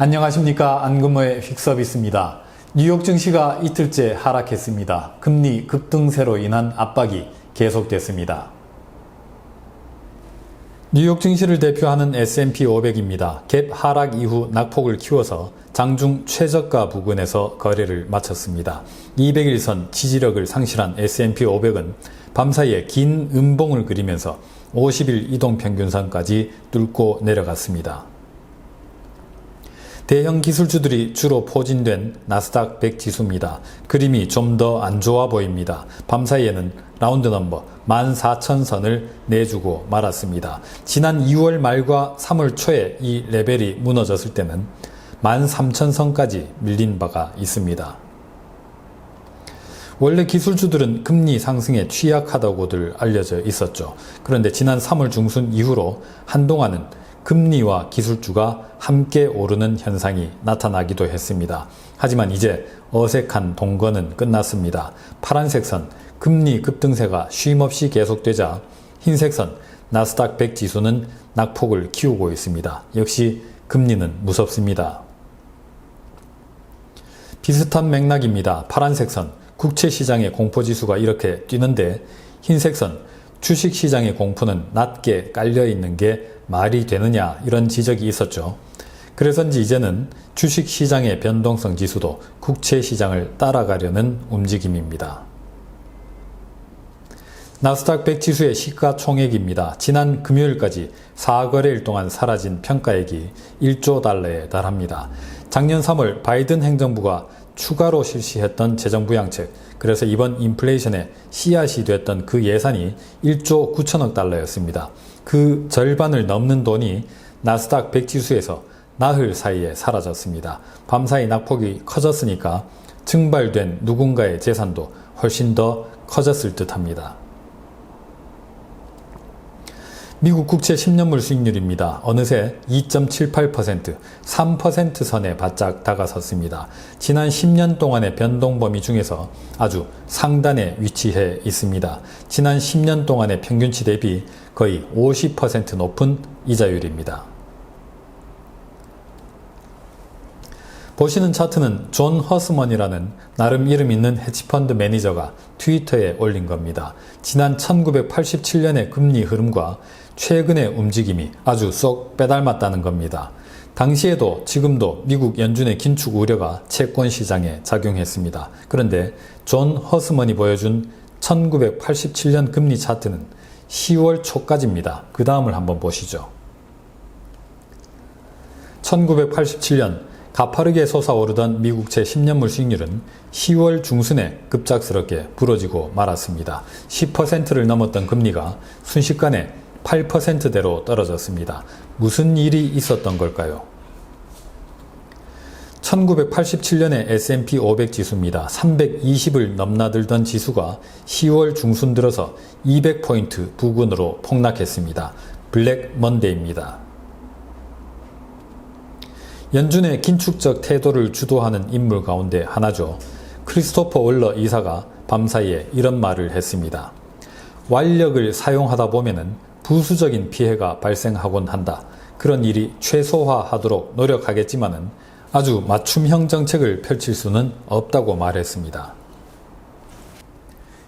안녕하십니까. 안근모의 퀵서비스입니다. 뉴욕 증시가 이틀째 하락했습니다. 금리 급등세로 인한 압박이 계속됐습니다. 뉴욕 증시를 대표하는 S&P 500입니다. 갭 하락 이후 낙폭을 키워서 장중 최저가 부근에서 거래를 마쳤습니다. 200일선 지지력을 상실한 S&P 500은 밤사이에 긴 음봉을 그리면서 50일 이동평균선까지 뚫고 내려갔습니다. 대형 기술주들이 주로 포진된 나스닥 100 지수입니다. 그림이 좀 더 안 좋아 보입니다. 밤사이에는 라운드 넘버 14,000선을 내주고 말았습니다. 지난 2월 말과 3월 초에 이 레벨이 무너졌을 때는 13,000선까지 밀린 바가 있습니다. 원래 기술주들은 금리 상승에 취약하다고들 알려져 있었죠. 그런데 지난 3월 중순 이후로 한동안은 금리와 기술주가 함께 오르는 현상이 나타나기도 했습니다. 하지만 이제 어색한 동거는 끝났습니다. 파란색 선 금리 급등세가 쉼없이 계속되자 흰색 선 나스닥 100 지수는 낙폭을 키우고 있습니다. 역시 금리는 무섭습니다. 비슷한 맥락입니다. 파란색 선 국채시장의 공포지수가 이렇게 뛰는데 흰색 선 주식시장의 공포는 낮게 깔려있는 게 말이 되느냐 이런 지적이 있었죠. 그래서인지 이제는 주식시장의 변동성 지수도 국채시장을 따라가려는 움직임입니다. 나스닥 100 지수의 시가총액입니다. 지난 금요일까지 4거래일 동안 사라진 평가액이 1조 달러에 달합니다. 작년 3월 바이든 행정부가 추가로 실시했던 재정부양책, 그래서 이번 인플레이션의 씨앗이 됐던 그 예산이 1조 9천억 달러였습니다. 그 절반을 넘는 돈이 나스닥 100 지수에서 나흘 사이에 사라졌습니다. 밤사이 낙폭이 커졌으니까 증발된 누군가의 재산도 훨씬 더 커졌을 듯합니다. 미국 국채 10년물 수익률입니다. 어느새 2.78%, 3% 선에 바짝 다가섰습니다. 지난 10년 동안의 변동 범위 중에서 아주 상단에 위치해 있습니다. 지난 10년 동안의 평균치 대비 거의 50% 높은 이자율입니다. 보시는 차트는 존 허스먼이라는 나름 이름 있는 헤지펀드 매니저가 트위터에 올린 겁니다. 지난 1987년의 금리 흐름과 최근의 움직임이 아주 쏙 빼닮았다는 겁니다. 당시에도 지금도 미국 연준의 긴축 우려가 채권 시장에 작용했습니다. 그런데 존 허스먼이 보여준 1987년 금리 차트는 10월 초까지입니다. 그 다음을 한번 보시죠. 1987년 가파르게 솟아오르던 미국채 10년물 수익률은 10월 중순에 급작스럽게 부러지고 말았습니다. 10%를 넘었던 금리가 순식간에 8%대로 떨어졌습니다. 무슨 일이 있었던 걸까요? 1987년의 S&P 500 지수입니다. 320을 넘나들던 지수가 10월 중순 들어서 200포인트 부근으로 폭락했습니다. 블랙 먼데이입니다. 연준의 긴축적 태도를 주도하는 인물 가운데 하나죠. 크리스토퍼 월러 이사가 밤사이에 이런 말을 했습니다. 완력을 사용하다 보면은 부수적인 피해가 발생하곤 한다. 그런 일이 최소화하도록 노력하겠지만은 아주 맞춤형 정책을 펼칠 수는 없다고 말했습니다.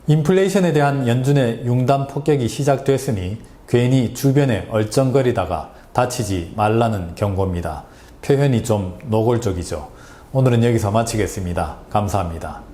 인플레이션에 대한 연준의 융단 폭격이 시작됐으니 괜히 주변에 얼쩡거리다가 다치지 말라는 경고입니다. 표현이 좀 노골적이죠. 오늘은 여기서 마치겠습니다. 감사합니다.